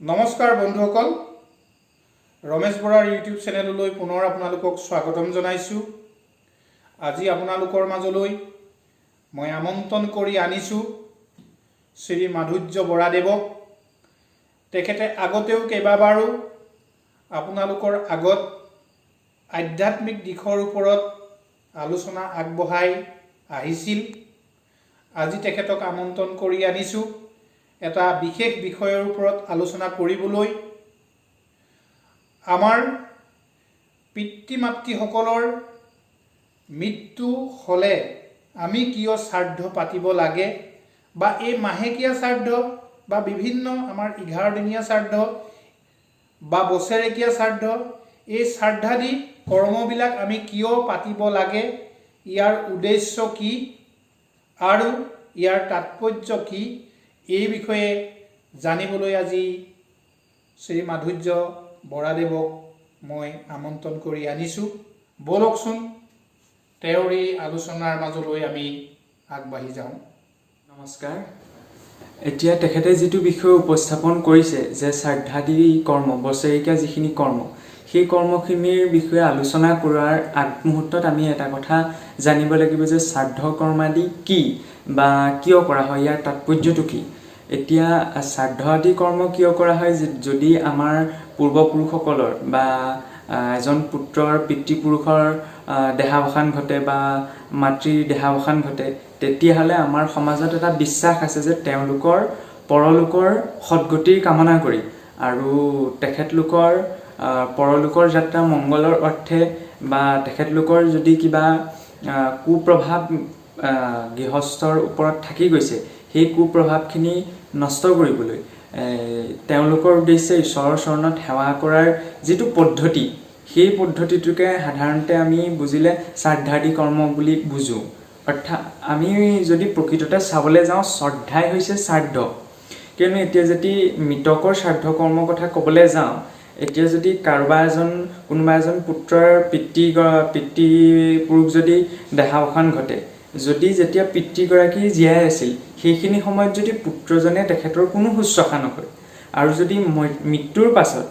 নমস্কাৰ বন্ধুসকল, ৰমেশ বৰাৰ ইউটিউব চেনেললৈ পুনৰ আপোনালোকক স্বাগতম জনাইছোঁ। আজি আপোনালোকৰ মাজলৈ মই আমন্ত্ৰণ কৰি আনিছোঁ শ্ৰী মাধুৰ্য বৰাদেৱক। তেখেতে আগতেও কেইবাবাৰো আপোনালোকৰ আগত আধ্যাত্মিক দিশৰ ওপৰত আলোচনা আগবঢ়াই আহিছিল। আজি তেখেতক আমন্ত্ৰণ কৰি আনিছোঁ এটা বিশেষ বিষয়ৰ ওপৰত আলোচনা কৰিবলৈ। আমাৰ পিতৃ মাতৃসকলৰ মৃত্যু হ'লে আমি কিয় শ্ৰাদ্ধ পাতিব লাগে, বা এই মাহেকীয়া শ্ৰাদ্ধ বা বিভিন্ন আমাৰ 11 দিনীয়া শ্ৰাদ্ধ বা বছৰেকীয়া শ্ৰাদ্ধ, এই শ্ৰাদ্ধাদি কৰ্মবিলাক আমি কিয় পাতিব লাগে, ইয়াৰ উদ্দেশ্য কি আৰু ইয়াৰ তাৎপৰ্য কি, এই বিষয়ে জানিবলৈ আজি শ্ৰী মাধুৰ্য বৰাদেৱক মই আমন্ত্ৰণ কৰি আনিছোঁ। বলকচোন তেওঁৰ এই আলোচনাৰ মাজলৈ আমি আগবাঢ়ি যাওঁ। নমস্কাৰ। এতিয়া তেখেতে যিটো বিষয় উপস্থাপন কৰিছে যে শ্ৰাদ্ধাদি কৰ্ম, বছৰেকীয়া যিখিনি কৰ্ম, সেই কৰ্মখিনিৰ বিষয়ে আলোচনা কৰাৰ আগমুহূৰ্তত আমি এটা কথা জানিব লাগিব যে শ্ৰাদ্ধ কৰ্মাদি কি বা কিয় কৰা হয়, ইয়াৰ তাৎপৰ্যটো কি। এতিয়া শ্ৰাদ্ধ আদি কৰ্ম কিয় কৰা হয়, যদি আমাৰ পূৰ্বপুৰুষসকলৰ বা এজন পুত্ৰৰ পিতৃপুৰুষৰ দেহাৱসান ঘটে বা মাতৃৰ দেহাৱসান ঘটে, তেতিয়াহ'লে আমাৰ সমাজত এটা বিশ্বাস আছে যে তেওঁলোকৰ পৰলোকৰ সদ্গতিৰ কামনা কৰি আৰু তেখেতলোকৰ পৰলোকৰ যাত্ৰা মংগলৰ অৰ্থে বা তেখেতলোকৰ যদি কিবা কুপ্ৰভাৱ গৃহস্থৰ ওপৰত থাকি গৈছে, সেই কুপ্ৰভাৱখিনি নষ্ট কৰিবলৈ তেওঁলোকৰ উদ্দেশ্যে ঈশ্বৰৰ চৰণত সেৱা কৰাৰ যিটো পদ্ধতি, সেই পদ্ধতিটোকে সাধাৰণতে আমি বুজিলে শ্ৰাদ্ধাদি কৰ্ম বুলি বুজোঁ। অৰ্থাৎ আমি যদি প্ৰকৃততে চাবলৈ যাওঁ, শ্ৰদ্ধাই হৈছে শ্ৰাদ্ধ। কিয়নো এতিয়া যদি মৃতকৰ শ্ৰাদ্ধ কৰ্মৰ কথা ক'বলৈ যাওঁ, এতিয়া যদি কোনোবা এজন পুত্ৰৰ পিতৃপুৰুষ যদি দেহাৱসান ঘটে, যেতিয়া পিতৃগৰাকী জীয়াই আছিল সেইখিনি সময়ত যদি পুত্ৰজনে তেখেতৰ কোনো শুশ্ৰূষা নকৰে আৰু যদি মৃত্যুৰ পাছত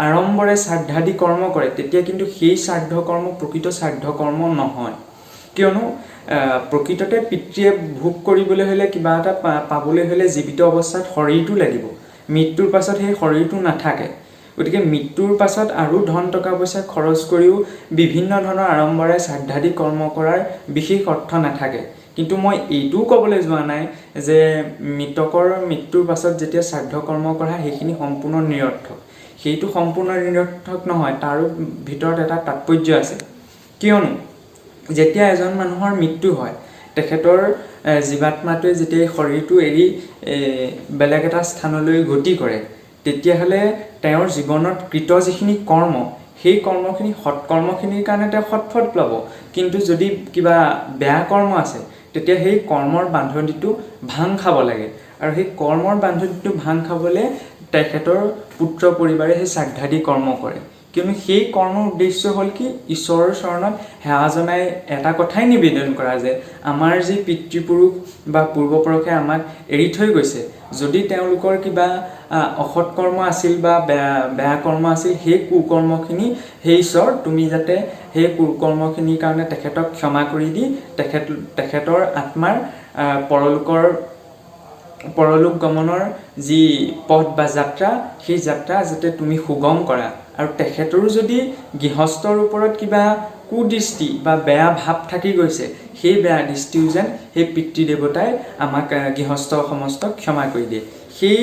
আড়ম্বৰে শ্ৰাদ্ধাদি কৰ্ম কৰে, তেতিয়া কিন্তু সেই শ্ৰাদ্ধ কৰ্ম প্ৰকৃত শ্ৰাদ্ধ কৰ্ম নহয়। কিয়নো প্ৰকৃততে পিতৃয়ে ভোগ কৰিবলৈ হ'লে, কিবা এটা পাবলৈ হ'লে জীৱিত অৱস্থাত শৰীৰটো লাগিব, মৃত্যুৰ পাছত সেই শৰীৰটো নাথাকে। গতিকে মৃত্যুৰ পাছত আৰু ধন টকা পইচা খৰচ কৰিও বিভিন্ন ধৰণৰ আড়ম্বৰে শ্ৰাদ্ধাদি কৰ্ম কৰাৰ বিশেষ অৰ্থ নাথাকে। কিন্তু মই এইটোও ক'বলৈ যোৱা নাই যে মৃতকৰ মৃত্যুৰ পাছত যেতিয়া শ্ৰাদ্ধ কৰ্ম কৰা সেইখিনি সম্পূৰ্ণ নিৰৰ্থক। সেইটো সম্পূৰ্ণ নিৰৰ্থক নহয়, তাৰো ভিতৰত এটা তাৎপৰ্য আছে। কিয়নো যেতিয়া এজন মানুহৰ মৃত্যু হয়, তেখেতৰ জীৱাত্মাটোৱে যেতিয়া শৰীৰটো এৰি বেলেগ এটা স্থানলৈ গতি কৰে, তেতিয়াহ'লে তেওঁৰ জীৱনত কৃত যিখিনি কৰ্ম, সেই কৰ্মখিনি সৎকৰ্মখিনিৰ কাৰণে তেওঁ সৎফল পাব। কিন্তু যদি কিবা বেয়া কৰ্ম আছে, তেতিয়া সেই কৰ্মৰ বান্ধনিটো ভাং খাব লাগে, আৰু সেই কৰ্মৰ বান্ধনিটো ভাং খাবলৈ তেখেতৰ পুত্ৰ পৰিবাৰে সেই শ্ৰাদ্ধাদি কৰ্ম কৰে। কিয়নো সেই কৰ্মৰ উদ্দেশ্য হ'ল কি, ঈশ্বৰৰ চৰণত সেৱা জনাই এটা কথাই নিবেদন কৰা যে আমাৰ যি পিতৃপুৰুষ বা পূৰ্বপুৰুষে আমাক এৰি থৈ গৈছে, যদি তেওঁলোকৰ কিবা অসৎ কৰ্ম আছিল বা বেয়া কৰ্ম আছিল, সেই কুকৰ্মখিনি সেই ঈশ্বৰ তুমি যাতে সেই কুকৰ্মখিনিৰ কাৰণে তেখেতক ক্ষমা কৰি দি তেখেতৰ আত্মাৰ পৰলোক গমনৰ যি পথ বা যাত্ৰা, সেই যাত্ৰা যাতে তুমি সুগম কৰা। আৰু তেখেতৰো যদি গৃহস্থৰ ওপৰত কিবা কুদৃষ্টি বা বেয়া ভাৱ থাকি গৈছে, সেই বেয়া দৃষ্টিও যেন সেই পিতৃদেৱতাই আমাক গৃহস্থ সমস্তক ক্ষমা কৰি দিয়ে। সেই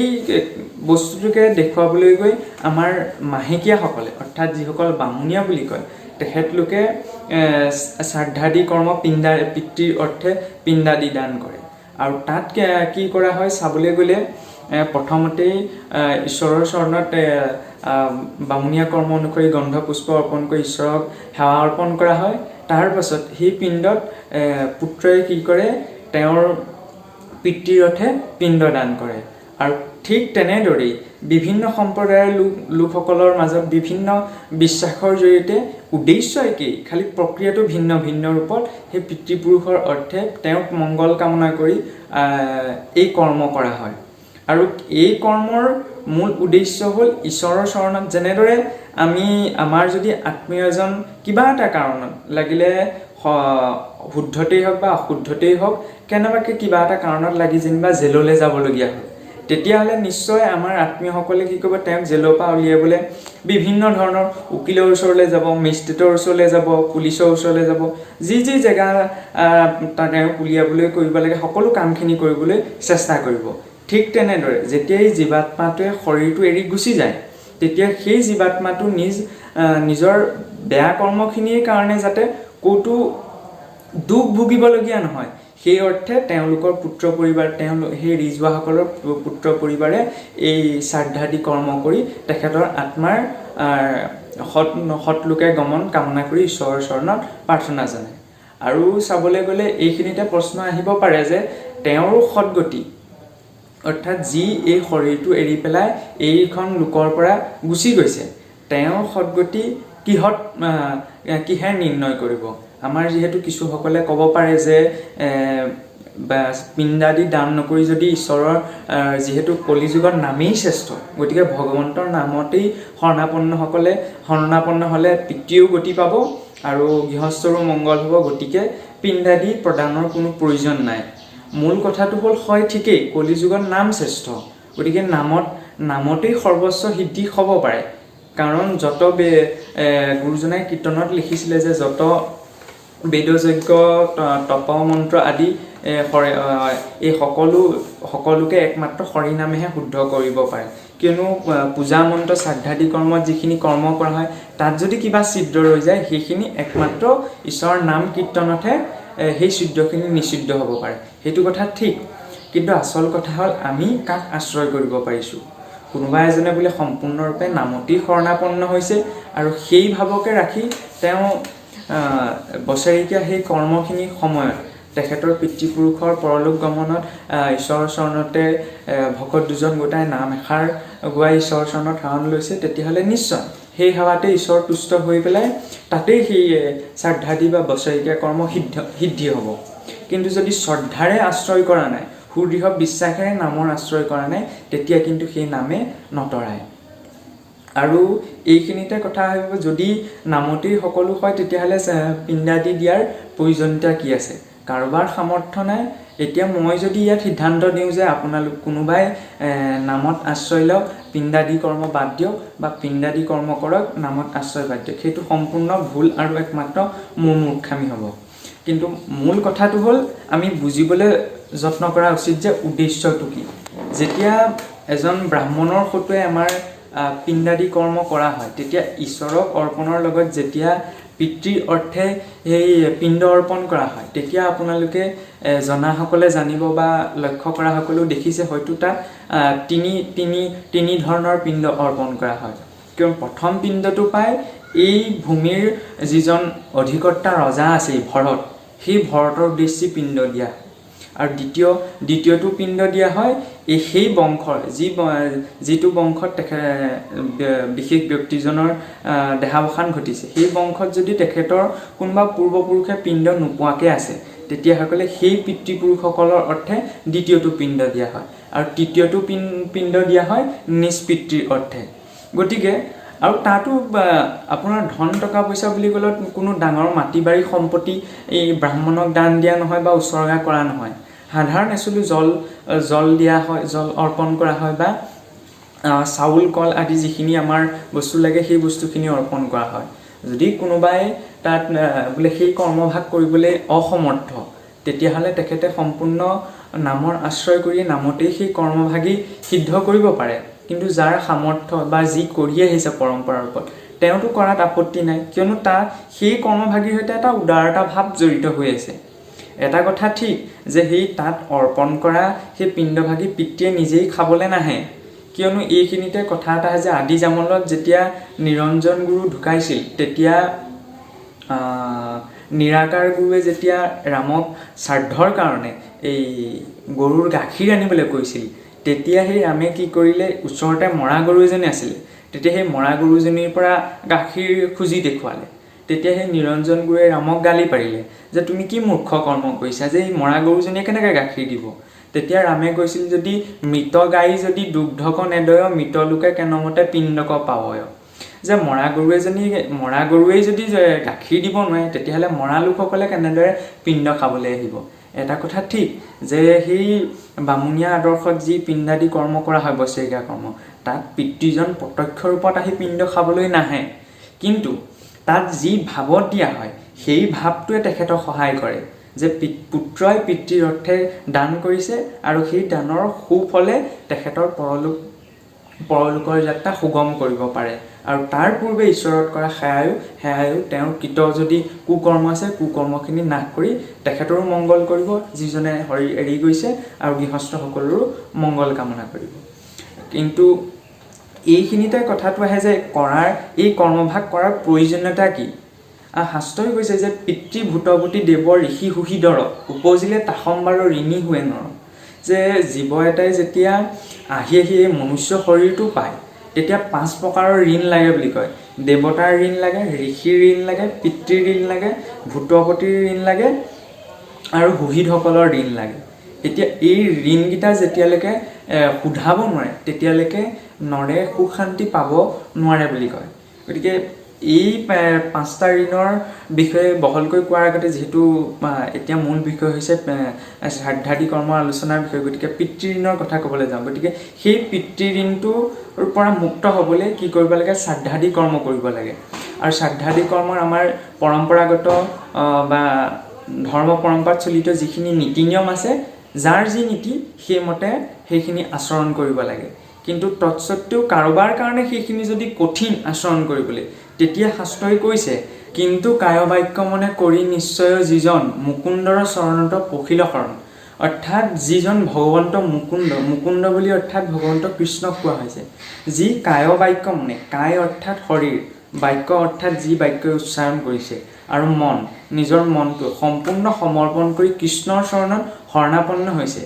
বস্তুটোকে দেখুৱাবলৈ গৈ আমাৰ মাহেকীয়াসকলে, অৰ্থাৎ যিসকল বামুণীয়া বুলি কয়, তেখেতলোকে শ্ৰাদ্ধাদি কৰ্ম পিতৃৰ অৰ্থে পিণ্ডাদি দান কৰে। আৰু তাত কি কৰা হয় চাবলৈ গ'লে, প্ৰথমতেই ঈশ্বৰৰ চৰণত বামুণীয়া কৰ্ম অনুসৰি গন্ধ পুষ্প অৰ্পণ কৰি ঈশ্বৰক সেৱা অৰ্পণ কৰা হয়। তাৰ পাছত সেই পিণ্ডত পুত্ৰই কি কৰে, তেওঁৰ পিতৃৰ অৰ্থে পিণ্ড দান কৰে। আৰু ঠিক তেনেদৰেই বিভিন্ন সম্প্ৰদায়ৰ লোকসকলৰ মাজত বিভিন্ন বিশ্বাসৰ জৰিয়তে উদ্দেশ্য একেই, খালি প্ৰক্ৰিয়াটো ভিন্ন ভিন্ন ৰূপত সেই পিতৃপুৰুষৰ অৰ্থে তেওঁক মংগল কামনা কৰি এই কৰ্ম কৰা হয়। আৰু এই কৰ্মৰ মূল উদ্দেশ্য হ'ল ঈশ্বৰৰ চৰণত যেনেদৰে আমি আমাৰ যদি আত্মীয় এজন কিবা এটা কাৰণত লাগিলে শুদ্ধতেই হওক বা অশুদ্ধতেই হওক কেনেবাকৈ কিবা এটা কাৰণত লাগি যেনিবা জেললৈ যাবলগীয়া হয়, তেতিয়াহ'লে নিশ্চয় আমাৰ আত্মীয়সকলে কি কৰিব, তেওঁক জেলৰ পৰা উলিয়াবলৈ বিভিন্ন ধৰণৰ উকিলৰ ওচৰলৈ যাব, মেজিষ্ট্ৰেটৰ ওচৰলৈ যাব, পুলিচৰ ওচৰলৈ যাব, যি জেগা তেওঁক উলিয়াবলৈ কৰিব লাগে সকলো কামখিনি কৰিবলৈ চেষ্টা কৰিব। ঠিক তেনেদৰে যেতিয়াই জীৱাত্মাটোৱে শৰীৰটো এৰি গুচি যায়, তেতিয়া সেই জীৱাত্মাটো নিজৰ বেয়া কৰ্মখিনিৰ কাৰণে যাতে ক'তো দুখ ভুগিবলগীয়া নহয়, সেই অৰ্থে তেওঁলোকৰ পুত্ৰ পৰিবাৰ, সেই ৰিজুৱাসকলৰ পুত্ৰ পৰিবাৰে এই শ্ৰাদ্ধাদি কৰ্ম কৰি তেখেতৰ আত্মাৰ সৎলোকে গমন কামনা কৰি ঈশ্বৰৰ চৰণত প্ৰাৰ্থনা জনায়। আৰু চাবলৈ গ'লে এইখিনিতে প্ৰশ্ন আহিব পাৰে যে তেওঁৰ সৎগতি, অৰ্থাৎ যি এই শৰীৰটো এৰি পেলাই এইখন লোকৰ পৰা গুচি গৈছে, তেওঁৰ সৎগতি কিহে নিৰ্ণয় কৰিব? আমাৰ যিহেতু কিছুসকলে ক'ব পাৰে যে পিণ্ডাদি দান নকৰি যদি ঈশ্বৰৰ যিহেতু কলিযুগৰ নামেই শ্ৰেষ্ঠ, গতিকে ভগৱন্তৰ নামতেই শৰণাপন্ন হ'লে পিতৃও গতি পাব আৰু গৃহস্থৰো মংগল হ'ব, গতিকে পিণ্ডাদি প্ৰদানৰ কোনো প্ৰয়োজন নাই। মূল কথাটো হ'ল হয় ঠিকেই, কলিযুগৰ নাম শ্ৰেষ্ঠ, গতিকে নামতেই সৰ্বস্ব সিদ্ধি হ'ব পাৰে। কাৰণ যত গুৰুজনাই কীৰ্তনত লিখিছিলে যে যত বেদযজ্ঞ তপ মন্ত্ৰ আদি এই সকলোকে একমাত্ৰ হৰি নামেহে শুদ্ধ কৰিব পাৰে। কিয়নো পূজা মন্ত্ৰ শ্ৰাদ্ধাদি কৰ্মত যিখিনি কৰ্ম কৰা হয় তাত যদি কিবা ছিদ্ৰ ৰৈ যায়, সেইখিনি একমাত্ৰ ঈশ্বৰৰ নাম কীৰ্তনতহে সেই ছিদ্ৰখিনি নিষিদ্ধ হ'ব পাৰে। সেইটো কথা ঠিক, কিন্তু আচল কথা হ'ল আমি কাক আশ্ৰয় কৰিব পাৰিছোঁ। কোনোবা এজনে বোলে সম্পূৰ্ণৰূপে নামতেই শৰণাপন্ন হৈছে আৰু সেই ভাৱকে ৰাখি তেওঁ বছৰেকীয়া সেই কৰ্মখিনিৰ সময়ত তেখেতৰ পিতৃপুৰুষৰ পৰলোক গমনত ঈশ্বৰৰ চৰণতে ভকত দুজন গোটাই নাম এষাৰ গোৱাই ঈশ্বৰৰ চৰণত শৰণ লৈছে, তেতিয়াহ'লে নিশ্চয় সেই সেৱাতে ঈশ্বৰ তুষ্ট হৈ পেলাই তাতেই সেই শ্ৰাদ্ধাদি বা বছৰেকীয়া কৰ্ম সিদ্ধি হ'ব। কিন্তু যদি শ্ৰদ্ধাৰে আশ্ৰয় কৰা নাই, সুদৃঢ় বিশ্বাসেৰে নামৰ আশ্ৰয় কৰা নাই, তেতিয়া কিন্তু সেই নামে নতৰায়। আৰু এইখিনিতে কথা আহিব, যদি নামতেই সকলো হয় তেতিয়াহ'লে পিণ্ডাদি দিয়াৰ প্ৰয়োজনীয়তা কি আছে? কাৰোবাৰ সামৰ্থ্য নাই। এতিয়া মই যদি ইয়াত সিদ্ধান্ত দিওঁ যে আপোনালোক কোনোবাই নামত আশ্ৰয় লওক, পিণ্ডাদি কৰ্ম বাদ দিয়ক বা পিণ্ডাদি কৰ্ম কৰক, নামত আশ্ৰয় বাদ দিয়ক, সেইটো সম্পূৰ্ণ ভুল আৰু একমাত্ৰ মোৰ মূৰ্খামি হ'ব। কিন্তু মূল কথাটো হ'ল আমি বুজিবলৈ যত্ন কৰা উচিত যে উদ্দেশ্যটো কি। যেতিয়া এজন ব্ৰাহ্মণৰ সৈতে আমাৰ পিণ্ডাদি কৰ্ম কৰা হয়, তেতিয়া ঈশ্বৰক অৰ্পণৰ লগত যেতিয়া পিতৃৰ অৰ্থে সেই পিণ্ড অৰ্পণ কৰা হয়, তেতিয়া আপোনালোকে জনাসকলে জানিব বা লক্ষ্য কৰাসকলেও দেখিছে, হয়তো তাত তিনি ধৰণৰ পিণ্ড অৰ্পণ কৰা হয়। কিয়নো প্ৰথম পিণ্ডটো পায় এই ভূমিৰ যিজন অধিকৰ্তা ৰজা আছিল ভৰত, সেই ভৰতৰ উদ্দেশ্যে পিণ্ড দিয়া হয়। আৰু দ্বিতীয়টো পিণ্ড দিয়া হয় সেই বংশৰ যিটো বংশত বিশেষ ব্যক্তিজনৰ দেহাৱসান ঘটিছে, সেই বংশত যদি তেখেতৰ কোনোবা পূৰ্বপুৰুষে পিণ্ড নোপোৱাকৈ আছে, তেতিয়াসকলে সেই পিতৃপুৰুষসকলৰ অৰ্থে দ্বিতীয়টো পিণ্ড দিয়া হয়। আৰু তৃতীয়টো পিণ্ড দিয়া হয় নিজ পিতৃৰ অৰ্থে। গতিকে আৰু তাতো আপোনাৰ ধন টকা পইচা বুলি ক'লে কোনো ডাঙৰ মাটি বাৰী সম্পত্তি এই ব্ৰাহ্মণক দান দিয়া নহয় বা উচৰ্গা কৰা নহয়। সাধাৰণ এচুলু জল দিয়া হয়, জল অৰ্পণ কৰা হয়, বা চাউল কল আদি যিখিনি আমাৰ বস্তু লাগে সেই বস্তুখিনি অৰ্পণ কৰা হয়। যদি কোনোবাই তাত বোলে সেই কৰ্মভাগ কৰিবলৈ অসমৰ্থ, তেতিয়াহ'লে তেখেতে সম্পূৰ্ণ নামৰ আশ্ৰয় কৰি নামতেই সেই কৰ্মভাগী সিদ্ধ কৰিব পাৰে। কিন্তু যাৰ সামৰ্থ্য বা যি কৰি আহিছে পৰম্পৰাৰ ওপৰত, তেওঁতো কৰাত আপত্তি নাই, কিয়নো তাৰ সেই কৰ্মভাগীৰ সৈতে এটা উদাৰতা ভাৱ জড়িত হৈ আছে। এটা কথা ঠিক যে সেই তাত অৰ্পণ কৰা সেই পিণ্ডভাগী পিতৃয়ে নিজেই খাবলৈ নাহে, কিয়নো এইখিনিতে কথা এটা যে আদি জামলত যেতিয়া নিৰঞ্জন গুৰু ঢুকাইছিল, তেতিয়া নিৰাকাৰ গুৰুৱে যেতিয়া ৰামক শ্ৰাদ্ধৰ কাৰণে এই গৰুৰ গাখীৰ আনিবলৈ কৈছিল, তেতিয়া সেই ৰামে কি কৰিলে, ওচৰতে মৰা গৰু এজনী আছিলে, তেতিয়া সেই মৰা গৰুজনীৰ পৰা গাখীৰ খুজি দেখুৱালে। তেতিয়া সেই নিৰঞ্জন গুৰুৱে ৰামক গালি পাৰিলে যে তুমি কি মূৰ্খ কৰ্ম কৰিছা, যে এই মৰা গৰুজনীয়ে কেনেকৈ গাখীৰ দিব। তেতিয়া ৰামে কৈছিল যদি মৃত গাই যদি দুগ্ধক নেদয় মৃত লোকে কেনমতে পিণ্ডক পাৱয়, যে মৰা গৰুৱেই যদি গাখীৰ দিব নোৱাৰে তেতিয়াহ'লে মৰা লোকসকলে কেনেদৰে পিণ্ড খাবলৈ আহিব। এটা কথা ঠিক যে সেই বামুণীয়া আদৰ্শত যি পিণ্ডাদি কৰ্ম কৰা হয় বছৰেকীয়া কৰ্ম, তাত পিতৃজন প্ৰত্যক্ষ ৰূপত আহি পিণ্ড খাবলৈ নাহে, কিন্তু তাত যি ভাৱত দিয়া হয় সেই ভাৱটোৱে তেখেতক সহায় কৰে যে পুত্ৰই পিতৃৰ অৰ্থে দান কৰিছে আৰু সেই দানৰ সুফলে তেখেতৰ পৰলোকৰ যাত্ৰা সুগম কৰিব পাৰে। আৰু তাৰ পূৰ্বে ঈশ্বৰত কৰা সেয়ায়ো তেওঁৰ কৃত যদি কুকৰ্ম আছে কুকৰ্মখিনি নাশ কৰি তেখেতৰো মংগল কৰিব, যিজনে হৰি এৰি গৈছে, আৰু গৃহস্থসকলৰো মংগল কামনা কৰিব। কিন্তু এইখিনিতে কথাটো আহে যে এই কৰ্মভাগ কৰাৰ প্ৰয়োজনীয়তা কি। শাস্ত্ৰই কৈছে যে পিতৃভূতভূতি দেৱৰ ঋষি সুহৃদৰ উপজিলে তাসম্বাৰ ঋণী হোৱে নৰ, যে জীৱ এটাই যেতিয়া আহি এই মনুষ্য শৰীৰটো পায় তেতিয়া 5 প্ৰকাৰৰ ঋণ লাগে বুলি কয়। দেৱতাৰ ঋণ লাগে, ঋষিৰ ঋণ লাগে, পিতৃৰ ঋণ লাগে, ভূতপতিৰ ঋণ লাগে আৰু সুহৃদসকলৰ ঋণ লাগে। এতিয়া এই ঋণকেইটা যেতিয়ালৈকে শুধাব নোৱাৰে তেতিয়ালৈকে নৰে সুখ শান্তি পাব নোৱাৰে বুলি কয়। গতিকে এই 5টা ঋণৰ বিষয়ে বহলকৈ কোৱাৰ আগতে যিহেতু এতিয়া মূল বিষয় হৈছে শ্ৰাদ্ধাদি কৰ্মৰ আলোচনাৰ বিষয়, গতিকে পিতৃ ঋণৰ কথা ক'বলৈ যাওঁ। গতিকে সেই পিতৃ ঋণটোৰ পৰা মুক্ত হ'বলৈ কি কৰিব লাগে, শ্ৰাদ্ধাদি কৰ্ম কৰিব লাগে। আৰু শ্ৰাদ্ধাদি কৰ্মৰ আমাৰ পৰম্পৰাগত বা ধৰ্ম পৰম্পৰাত চলিত যিখিনি নীতি নিয়ম আছে, যাৰ যি নীতি সেইমতে সেইখিনি আচৰণ কৰিব লাগে। কিন্তু তৎসত্ত্বেও কাৰোবাৰ কাৰণে সেইখিনি যদি কঠিন আচৰণ কৰিবলৈ, তেতিয়া শাস্ত্ৰই কৈছে কিন্তু কায় বাক্য মনে কৰি নিশ্চয় যিজন মুকুন্দৰ চৰণত পখিল শৰণ, অৰ্থাৎ যিজন ভগৱন্ত মুকুন্দ বুলি অৰ্থাৎ ভগৱন্ত কৃষ্ণক কোৱা হৈছে, যি কায় বাক্য মনে, কায় অৰ্থাৎ শৰীৰ, বাক্য অৰ্থাৎ যি বাক্যই উচ্চাৰণ কৰিছে, আৰু মন নিজৰ মনটো সম্পূৰ্ণ সমৰ্পণ কৰি কৃষ্ণৰ চৰণত শৰণাপন্ন হৈছে,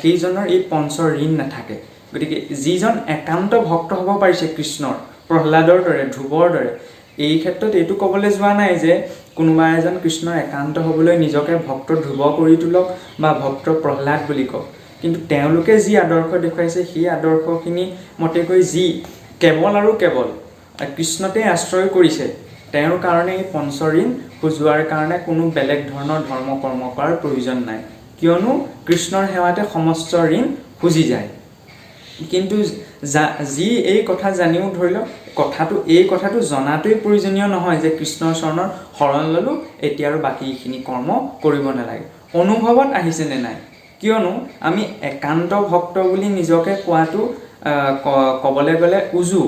সেইজনৰ এই পঞ্চ ঋণ নাথাকে। গতিকে যিজন একান্ত ভক্ত হ'ব পাৰিছে কৃষ্ণৰ, প্ৰহ্লাদৰ দৰে, ধ্ৰুৱৰ দৰে, এই ক্ষেত্ৰত এইটো ক'বলৈ যোৱা নাই যে কোনোবা এজন কৃষ্ণৰ একান্ত হ'বলৈ নিজকে ভক্ত ধ্ৰুৱ কৰি তোলক বা ভক্ত প্ৰহ্লাদ বুলি কওক, কিন্তু তেওঁলোকে যি আদৰ্শ দেখুৱাইছে সেই আদৰ্শখিনি মতেকৈ যি কেৱল আৰু কেৱল কৃষ্ণতে আশ্ৰয় কৰিছে, তেওঁৰ কাৰণে এই পঞ্চ ঋণ খুজোৱাৰ কাৰণে কোনো বেলেগ ধৰণৰ ধৰ্ম কৰ্ম কৰাৰ প্ৰয়োজন নাই, কিয়নো কৃষ্ণৰ সেৱাতে সমস্ত ঋণ খুজি যায়। কিন্তু যি এই কথা জানিও ধৰি লওক এই কথাটো জনাটোৱেই প্ৰয়োজনীয় নহয় যে কৃষ্ণৰ চৰণৰ শৰণ ল'লোঁ এতিয়া আৰু বাকীখিনি কৰ্ম কৰিব নালাগে। অনুভৱত আহিছেনে নাই, কিয়নো আমি একান্ত ভক্ত বুলি নিজকে কোৱাটো ক'বলৈ গ'লে উজু,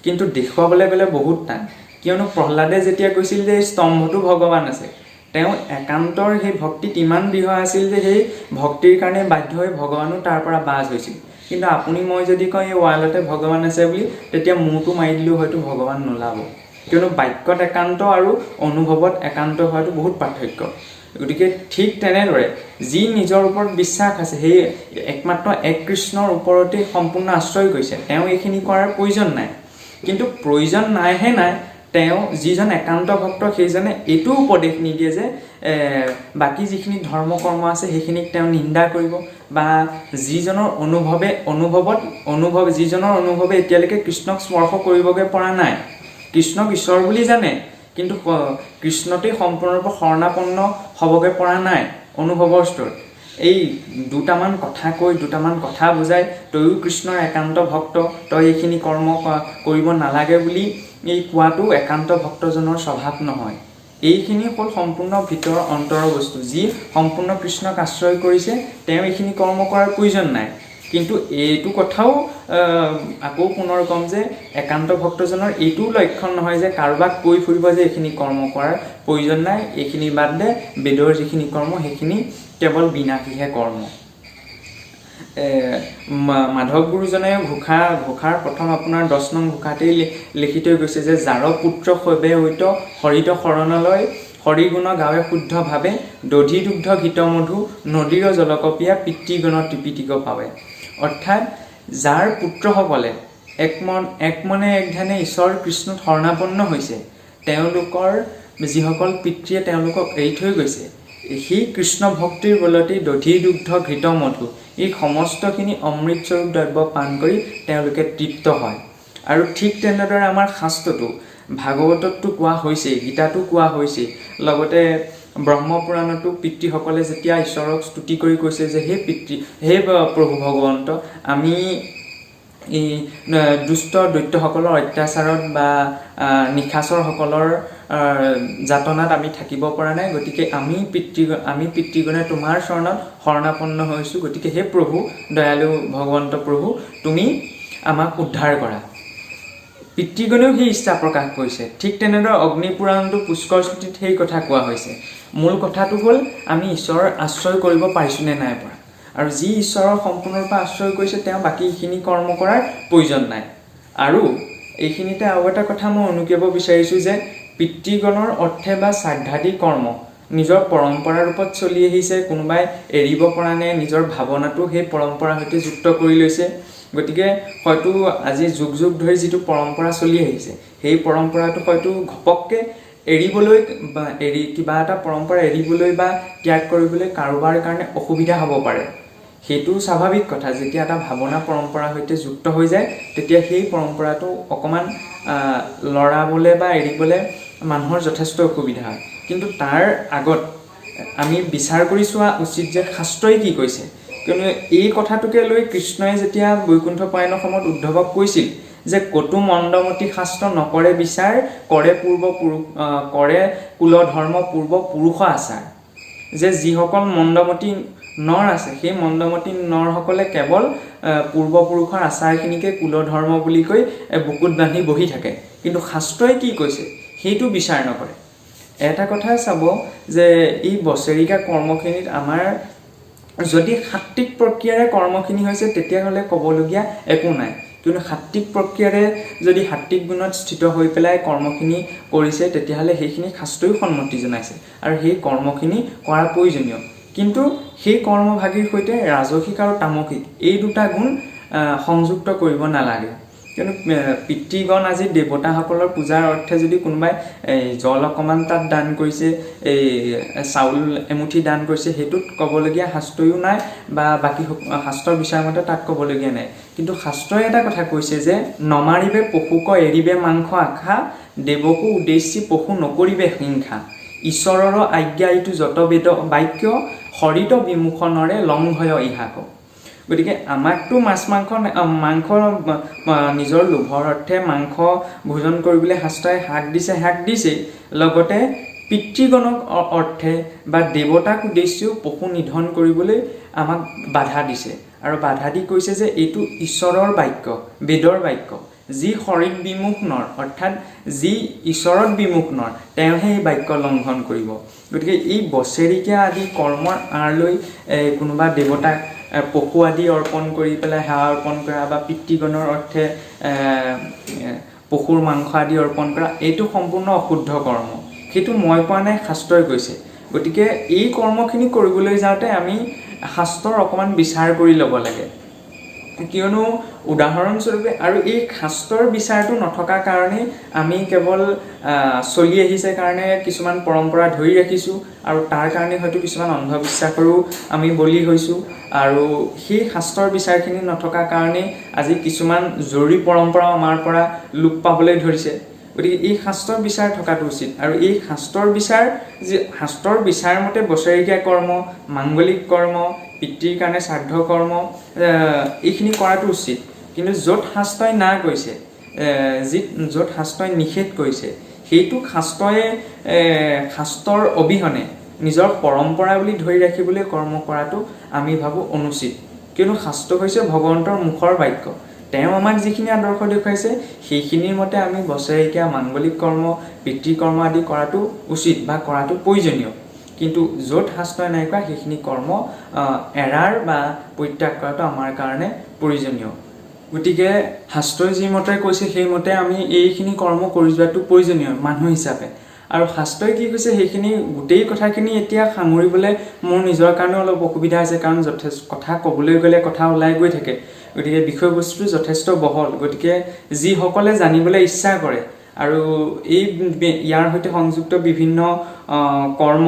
কিন্তু দেখুৱাবলৈ গ'লে বহুত টান। কিয়নো প্ৰহ্লাদে যেতিয়া কৈছিল যে এই স্তম্ভটো ভগৱান আছে, তেওঁ একান্তৰ সেই ভক্তিত ইমান দৃঢ় আছিল যে সেই ভক্তিৰ কাৰণে বাধ্য হৈ ভগৱানো তাৰ পৰা বাজ হৈছিল। কিন্তু আপুনি মই যদি কওঁ এই ৱালতে ভগৱান আছে বুলি, তেতিয়া মূৰটো মাৰি দিলেও হয়তো ভগৱান নোলাব, কিয়নো বাক্যত একান্ত আৰু অনুভৱত একান্ত হোৱাটো বহুত পাৰ্থক্য। গতিকে ঠিক তেনেদৰে যি নিজৰ ওপৰত বিশ্বাস আছে সেই একমাত্ৰ এক কৃষ্ণৰ ওপৰতেই সম্পূৰ্ণ আশ্ৰয় কৰিছে, তেওঁ এইখিনি কৰাৰ প্ৰয়োজন নাই। কিন্তু প্ৰয়োজন নাইহে নাই, তেওঁ যিজন একান্ত ভক্ত সেইজনে এইটো উপদেশ নিদিয়ে যে বাকী যিখিনি ধৰ্ম কৰ্ম আছে সেইখিনিক তেওঁ নিন্দা কৰিব, বা যিজনৰ অনুভৱে এতিয়ালৈকে কৃষ্ণক স্পৰ্শ কৰিবগৈ পৰা নাই, কৃষ্ণক ঈশ্বৰ বুলি জানে কিন্তু কৃষ্ণতেই সম্পূৰ্ণৰূপে শৰণাপন্ন হ'বগৈ পৰা নাই অনুভৱৰ স্তৰত, এই দুটামান কথা কৈ দুটামান কথা বুজাই তয়ো কৃষ্ণৰ একান্ত ভক্ত, তই এইখিনি কৰ্ম কৰিব নালাগে বুলি এই কোৱাটো একান্ত ভক্তজনৰ স্বভাৱ নহয়। এইখিনি হ'ল সম্পূৰ্ণ ভিতৰৰ অন্তৰৰ বস্তু, যি সম্পূৰ্ণ কৃষ্ণক আশ্ৰয় কৰিছে তেওঁ এইখিনি কৰ্ম কৰাৰ প্ৰয়োজন নাই। কিন্তু এইটো কথাও আকৌ পুনৰ ক'ম যে একান্ত ভক্তজনৰ এইটোও লক্ষণ নহয় যে কাৰোবাক কৈ ফুৰিব যে এইখিনি কৰ্ম কৰাৰ প্ৰয়োজন নাই, এইখিনি বাদ দে, বেদৰ যিখিনি কৰ্ম সেইখিনি কেৱল বিনাশীহে কৰ্ম। মাধৱ গুৰুজনে ঘোষাৰ প্ৰথম আপোনাৰ 10 নং ঘোষাতেই লিখি থৈ গৈছে যে যাৰ পুত্ৰ শৈৱে ঐত হৰিত শৰণলৈ, হৰিগুণ গাৱে শুদ্ধ ভাৱে, দধি দুগ্ধ ঘিত মধু, নদীৰ জলকপিয়া, পিতৃগণ ত্ৰিপিটিক পাৱে। অৰ্থাৎ যাৰ পুত্ৰসকলে একমনে এক ধ্যানে ঈশ্বৰ কৃষ্ণত শৰণাপন্ন হৈছে, তেওঁলোকৰ যিসকল পিতৃয়ে তেওঁলোকক এৰি থৈ গৈছে, সেই কৃষ্ণ ভক্তিৰ বলতেই দধি দুগ্ধ ঘৃত মধু এই সমস্তখিনি অমৃতস্বৰূপ দ্ৰব্য পান কৰি তেওঁলোকে তৃপ্ত হয়। আৰু ঠিক তেনেদৰে আমাৰ শাস্ত্ৰটো ভাগৱততো কোৱা হৈছেই, গীতাতো কোৱা হৈছেই, লগতে ব্ৰহ্মপুৰাণতো পিতৃসকলে যেতিয়া ঈশ্বৰক স্তুতি কৰি কৈছে যে হে প্ৰভু ভগৱন্ত, আমি এই দুষ্ট দৈত্যসকলৰ অত্যাচাৰত বা নিশাচৰসকলৰ যাতনাত আমি থাকিব পৰা নাই, গতিকে আমি পিতৃগণে তোমাৰ চৰণত শৰণাপন্ন হৈছোঁ, গতিকে হে প্ৰভু দয়ালু ভগৱন্ত প্ৰভু, তুমি আমাক উদ্ধাৰ কৰা। পিতৃগণেও সেই ইচ্ছা প্ৰকাশ কৰিছে। ঠিক তেনেদৰে অগ্নিপুৰাণতো পুষ্কৰ স্তুতিত সেই কথা কোৱা হৈছে। মূল কথাটো হ'ল আমি ঈশ্বৰৰ আশ্ৰয় কৰিব পাৰিছোঁ নে নাই পৰা, আৰু যি ঈশ্বৰৰ সম্পূৰ্ণৰূপে আশ্ৰয় কৰিছে তেওঁ বাকী এইখিনি কৰ্ম কৰাৰ প্ৰয়োজন নাই। আৰু এইখিনিতে আৰু এটা কথা মই অনুকিয়াব বিচাৰিছোঁ যে পিতৃগণৰ অৰ্থে বা শ্ৰাদ্ধাদি কৰ্ম নিজৰ পৰম্পৰা ৰূপত চলি আহিছে, কোনোবাই এৰিব পৰা নাই, নিজৰ ভাৱনাটো সেই পৰম্পৰাৰ সৈতে যুক্ত কৰি লৈছে। গতিকে হয়তো আজি যুগ যুগ ধৰি যিটো পৰম্পৰা চলি আহিছে সেই পৰম্পৰাটো হয়তো ঘপককৈ এৰিবলৈ বা কিবা এটা পৰম্পৰা এৰিবলৈ বা ত্যাগ কৰিবলৈ কাৰোবাৰ কাৰণে অসুবিধা হ'ব পাৰে। সেইটো স্বাভাৱিক কথা। যেতিয়া এটা ভাৱনা পৰম্পৰাৰ সৈতে যুক্ত হৈ যায় তেতিয়া সেই পৰম্পৰাটো অকণমান লৰাবলৈ বা এৰিবলৈ মানুহৰ যথেষ্ট অসুবিধা হয়। কিন্তু তাৰ আগত আমি বিচাৰ কৰি চোৱা উচিত যে শাস্ত্ৰই কি কৈছে। কিয়নো এই কথাটোকে লৈ কৃষ্ণই যেতিয়া বৈকুণ্ঠ পয়ানৰ সময়ত উদ্ধৱক কৈছিল যে কতো মন্দমতি শাস্ত্ৰ নকৰে বিচাৰ, কৰে কুলধৰ্ম পূৰ্ব পুৰুষ আচাৰ, যে যিসকল মন্দমতি নৰ আছে সেই মন্দমতি নৰসকলে কেৱল পূৰ্বপুৰুষৰ আচাৰখিনিকে কুলধৰ্ম বুলি কৈ বুকুত বান্ধি বহি থাকে, কিন্তু শাস্ত্ৰই কি কৈছে সেইটো বিচাৰ নকৰে। এটা কথা চাব যে এই বছেৰিকা কৰ্মখিনিত আমাৰ যদি সাত্বিক প্ৰক্ৰিয়াৰে কৰ্মখিনি হৈছে তেতিয়াহ'লে ক'বলগীয়া একো নাই। কিন্তু সাত্বিক প্ৰক্ৰিয়াৰে যদি সাত্বিক গুণত স্থিত হৈ পেলাই কৰ্মখিনি কৰিছে তেতিয়াহ'লে সেইখিনি শাস্ত্ৰয়ো সন্মতি জনাইছে আৰু সেই কৰ্মখিনি কৰা প্ৰয়োজনীয়। কিন্তু সেই কৰ্মভাগীৰ সৈতে ৰাজসিক আৰু তামসিক এই দুটা গুণ সংযুক্ত কৰিব নালাগে। কিয়নো পিতৃগণ আজি দেৱতাসকলৰ পূজাৰ অৰ্থে যদি কোনোবাই জল অকণমান তাত দান কৰিছে, এই চাউল এমুঠি দান কৰিছে, সেইটোত ক'বলগীয়া শাস্ত্ৰয়ো নাই বা বাকী শাস্ত্ৰৰ বিচাৰ মতে তাত ক'বলগীয়া নাই। কিন্তু শাস্ত্ৰই এটা কথা কৈছে যে নমাৰিবে পশুক এৰিবে মাংস আশা, দেৱকো উদ্দেশ্যি পশু নকৰিবে হিংসা, ঈশ্বৰৰ আজ্ঞা এইটো যত বেদ বাক্য, হৰিত বিমুখনৰে লংঘয় ইহাক। গতিকে আমাকতো মাংস নিজৰ লোভৰ অৰ্থে মাংস ভোজন কৰিবলৈ শাস্ত্ৰই হাক দিছে, লগতে পিতৃগণক অৰ্থে বা দেৱতাক উদ্দেশ্যেও পশু নিধন কৰিবলৈ আমাক বাধা দিছে আৰু বাধা দি কৈছে যে এইটো ঈশ্বৰৰ বাক্য, বেদৰ বাক্য। যি হৰিত বিমুখ নৰ অৰ্থাৎ যি ঈশ্বৰত বিমুখ নৰ তেওঁহে এই বাক্য লংঘন কৰিব। গতিকে এই বছেৰিকীয়া আদি কৰ্মৰ আঁৰ লৈ কোনোবা দেৱতাক পশু আদি অৰ্পণ কৰি পেলাই সেৱা অৰ্পণ কৰা বা পিতৃগণৰ অৰ্থে পশুৰ মাংস আদি অৰ্পণ কৰা এইটো সম্পূৰ্ণ অশুদ্ধ কৰ্ম। সেইটো মই কোৱা নাই, শাস্ত্ৰই কৈছে। গতিকে এই কৰ্মখিনি কৰিবলৈ যাওঁতে আমি শাস্ত্ৰৰ অকণমান বিচাৰ কৰি ল'ব লাগে। কিয়নো উদাহৰণস্বৰূপে আৰু এই শাস্ত্ৰৰ বিচাৰটো নথকাৰ কাৰণেই আমি কেৱল চলি আহিছে কাৰণে কিছুমান পৰম্পৰা ধৰি ৰাখিছোঁ আৰু তাৰ কাৰণে হয়তো কিছুমান অন্ধবিশ্বাসৰো আমি বলি হৈছোঁ। আৰু সেই শাস্ত্ৰৰ বিচাৰখিনি নথকাৰ কাৰণেই আজি কিছুমান জৰুৰী পৰম্পৰাও আমাৰ পৰা লোপ পাবলৈ ধৰিছে। গতিকে এই শাস্ত্ৰৰ বিচাৰ থকাটো উচিত আৰু এই শাস্ত্ৰৰ বিচাৰ মতে বছেৰেকীয়া কৰ্ম, মাংগলিক কৰ্ম, পিতৃৰ কাৰণে শ্ৰাদ্ধ কৰ্ম এইখিনি কৰাটো উচিত। কিন্তু য'ত শাস্ত্ৰই না কৈছে, য'ত শাস্ত্ৰই নিষেধ কৰিছে সেইটোক শাস্ত্ৰৰ অবিহনে নিজৰ পৰম্পৰা বুলি ধৰি ৰাখিবলৈ কৰ্ম কৰাটো আমি ভাবোঁ অনুচিত। কিয়নো শাস্ত্ৰ হৈছে ভগৱন্তৰ মুখৰ বাক্য। তেওঁ আমাক যিখিনি আদৰ্শ দেখুৱাইছে সেইখিনিৰ মতে আমি বছেৰেকীয়া মাংগলিক কৰ্ম, পিতৃকৰ্ম আদি কৰাটো উচিত বা কৰাটো প্ৰয়োজনীয়। কিন্তু য'ত শাস্ত্ৰই নাই কোৱা সেইখিনি কৰ্ম এৰাৰ বা পৰিত্যাগ কৰাটো আমাৰ কাৰণে প্ৰয়োজনীয়। গতিকে শাস্ত্ৰই যি মতে কৈছে সেইমতে আমি এইখিনি কৰ্ম কৰি যোৱাটো প্ৰয়োজনীয় মানুহ হিচাপে। আৰু শাস্ত্ৰই কি কৈছে সেইখিনি গোটেই কথাখিনি এতিয়া সামৰিবলৈ মোৰ নিজৰ কাৰণে অলপ অসুবিধা হৈছে, কাৰণ যথেষ্ট কথা ক'বলৈ গ'লে কথা ওলাই গৈ থাকে। গতিকে বিষয়বস্তুটো যথেষ্ট বহল। গতিকে যিসকলে জানিবলৈ ইচ্ছা কৰে আৰু ইয়াৰ সৈতে সংযুক্ত বিভিন্ন কৰ্ম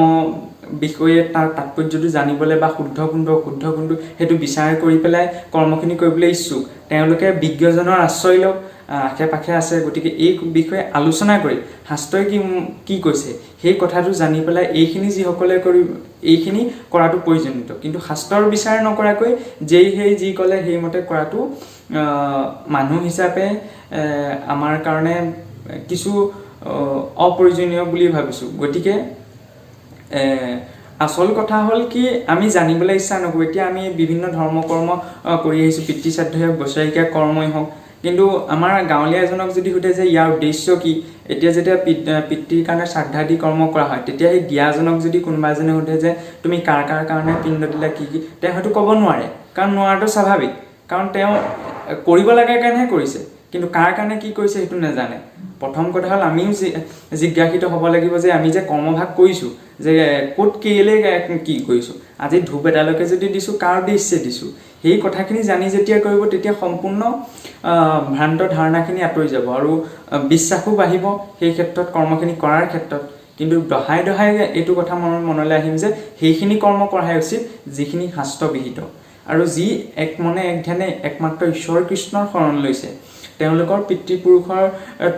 বিষয়ে তাৰ তাৎপৰ্যটো জানিবলৈ বা শুদ্ধ কোনটো অশুদ্ধ কোনটো সেইটো বিচাৰ কৰি পেলাই কৰ্মখিনি কৰিবলৈ ইচ্ছুক তেওঁলোকে বিজ্ঞজনৰ আশ্ৰয় লওক আশে পাশে আছে গতিকে এই বিষয়ে আলোচনা কৰি শাস্ত্ৰই কি কৈছে সেই কথাটো জানি পেলাই এইখিনি যিসকলে কৰি এইখিনি কৰাটো প্ৰয়োজনীয় কিন্তু শাস্ত্ৰৰ বিচাৰ নকৰাকৈ সেই যি ক'লে সেইমতে কৰাটো মানুহ হিচাপে আমাৰ কাৰণে কিছু অপ্ৰয়োজনীয় বুলি ভাবিছোঁ গতিকে আসল কথা হ'ল কি আমি জানিবলৈ ইচ্ছা নকৰোঁ এতিয়া আমি বিভিন্ন ধৰ্ম কৰ্ম কৰি আহিছোঁ পিতৃ শ্ৰাদ্ধই হওক বছৰেকীয়া কৰ্মই হওক কিন্তু আমাৰ গাঁৱলীয়া এজনক যদি সোধে যে ইয়াৰ উদ্দেশ্য কি এতিয়া যেতিয়া পিতৃৰ কাৰণে শ্ৰাদ্ধাদি কৰ্ম কৰা হয় তেতিয়া সেই দিয়াজনক যদি কোনোবা এজনে সোধে যে তুমি কাৰ কাৰণে পিণ্ড দিলা কি তেওঁ হয়তো ক'ব নোৱাৰে কাৰণ নোৱাৰাটো স্বাভাৱিক কাৰণ তেওঁ কৰিব লাগে কাৰণেহে কৰিছে কিন্তু কাৰ কাৰণে কি কৰিছে সেইটো নাজানে প্ৰথম কথা হ'ল আমিও জিজ্ঞাসিত হ'ব লাগিব যে আমি যে কৰ্মভাগ কৰিছোঁ যে ক'ত কেলে কি কৰিছোঁ আজি ধূপ এডালকে যদি দিছোঁ কাৰ উদ্দেশ্যে দিছোঁ সেই কথাখিনি জানি যেতিয়া কৰিব তেতিয়া সম্পূৰ্ণ ভ্ৰান্ত ধাৰণাখিনি আঁতৰি যাব আৰু বিশ্বাসো বাঢ়িব সেই ক্ষেত্ৰত কৰ্মখিনি কৰাৰ ক্ষেত্ৰত কিন্তু দহাই এইটো কথা মনলৈ আহিম যে সেইখিনি কৰ্ম কৰাহে উচিত যিখিনি শাস্ত্ৰবিহিত আৰু যি এক মনে এক ধ্যানে একমাত্ৰ ঈশ্বৰ কৃষ্ণৰ শৰণ লৈছে তেওঁলোকৰ পিতৃপুৰুষৰ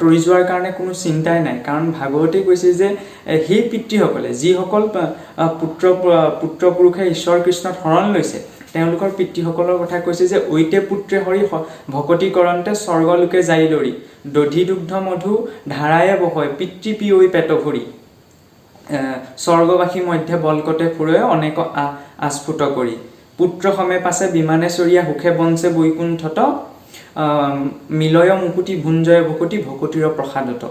তৰি যোৱাৰ কাৰণে কোনো চিন্তাই নাই কাৰণ ভাগৱতে কৈছে যে সেই পিতৃসকলে যিসকল পুত্ৰপুৰুষে ঈশ্বৰ কৃষ্ণত শৰণ লৈছে তেওঁলোকৰ পিতৃসকলৰ কথা কৈছে যে ঐতে পুত্ৰে হৰি ভকতি কৰন্তে স্বৰ্গলোকে যাই লৰি দধি দুগ্ধ মধু ধাৰায়ে বহয় পিতৃপিয়ৈ পেট ভৰি স্বৰ্গবাসী মধ্যে বলকতে ফুৰে অনেক আস্ফুট কৰি পুত্ৰ সমে পাছে বিমানে চৰিয়া সুখে বঞ্চে বৈকুণ্ঠত মিলয় মুকুতি ভুঞ্জয় ভকতি ভকতিৰ প্ৰসাদত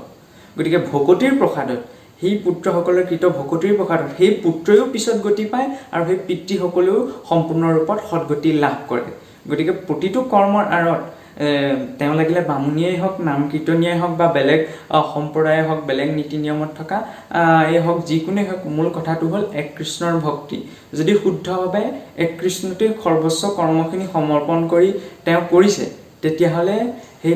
গতিকে ভকতিৰ প্ৰসাদত সেই পুত্ৰসকলৰ কৃত ভকতিৰ প্ৰসাদত সেই পুত্ৰয়ো পিছত গতি পায় আৰু সেই পিতৃসকলেও সম্পূৰ্ণ ৰূপত সদগতি লাভ কৰে গতিকে প্ৰতিটো কৰ্মৰ আঁৰত তেওঁ লাগিলে বামুণীয়েই হওক নাম কীৰ্তনীয়াই হওক বা বেলেগ সম্প্ৰদায়ে হওক বেলেগ নীতি নিয়মত থকা এই হওক যিকোনোই হওক মূল কথাটো হ'ল এক কৃষ্ণৰ ভক্তি যদি শুদ্ধভাৱে এক কৃষ্ণতেই সৰ্বস্ব কৰ্মখিনি সমৰ্পণ কৰি তেওঁ কৰিছে তেতিয়াহ'লে সেই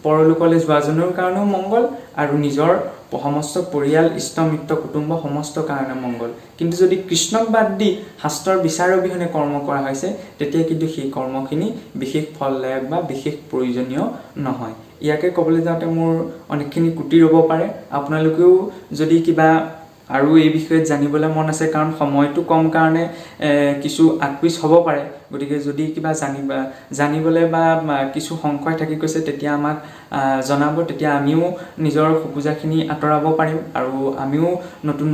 পৰলোকলৈ যোৱাজনৰ কাৰণেও মংগল আৰু নিজৰ সমস্ত পৰিয়াল ইষ্ট মিত্ৰ কুটুম্ব সমস্ত কাৰণে মংগল কিন্তু যদি কৃষ্ণক বাদ দি শাস্ত্ৰৰ বিচাৰ অবিহনে কৰ্ম কৰা হৈছে তেতিয়া কিন্তু সেই কৰ্মখিনি বিশেষ ফলদায়ক বা বিশেষ প্ৰয়োজনীয় নহয় ইয়াকে ক'বলৈ যাওঁতে মোৰ অনেকখিনি কুটি ৰ'ব পাৰে আপোনালোকেও যদি কিবা আৰু এই বিষয়ে জানিবলৈ মন আছে কাৰণ সময়টো কম কাৰণে কিছু আকপিছ হ'ব পাৰে গতিকে যদি কিবা জানিবলৈ বা কিছু সংশয় থাকি গৈছে তেতিয়া আমাক জনাব তেতিয়া আমিও নিজৰ খোকোজাখিনি আঁতৰাব পাৰিম আৰু আমিও নতুন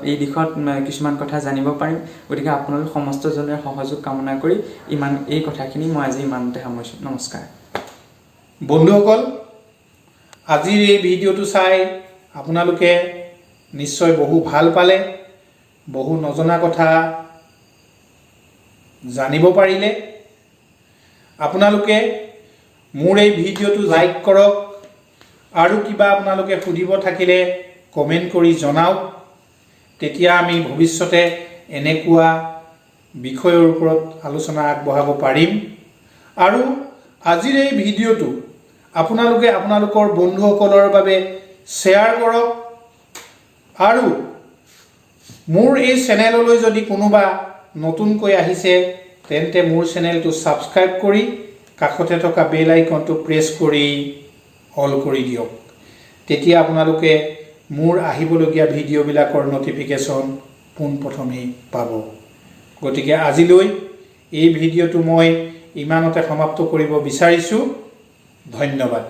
এই দিশত কিছুমান কথা জানিব পাৰিম গতিকে আপোনালোক সমস্তজনৰ সহযোগ কামনা কৰি এই কথাখিনি মই আজি ইমানতে সামৰিছোঁ নমস্কাৰ বন্ধুসকল আজিৰ এই ভিডিঅ'টো চাই আপোনালোকে নিশ্চয় বহু ভাল পালে বহু নজনা কথা জানিব পাৰিলে আপোনালোকে মোৰ এই ভিডিঅ'টো লাইক কৰক আৰু কিবা আপোনালোকে সুধিব থাকিলে কমেণ্ট কৰি জনাওক তেতিয়া আমি ভৱিষ্যতে এনেকুৱা বিষয়ৰ ওপৰত আলোচনা আগবঢ়াব পাৰিম আৰু আজিৰ এই ভিডিঅ'টো আপোনালোকে আপোনালোকৰ বন্ধুসকলৰ বাবে শ্বেয়াৰ কৰক আৰু মোৰ এই চেনেললৈ যদি কোনোবা নতুনকৈ আহিছে তেন্তে মোৰ চেনেলটো ছাবস্ক্ৰাইব কৰি কাষতে থকা বেল আইকনটো প্ৰেছ কৰি অল কৰি দিয়ক তেতিয়া আপোনালোকে মোৰ আহিবলগীয়া ভিডিঅ'বিলাকৰ নটিফিকেশ্যন পোনপ্ৰথমেই পাব গতিকে আজিলৈ এই ভিডিঅ'টো মই ইমানতে সমাপ্ত কৰিব বিচাৰিছোঁ ধন্যবাদ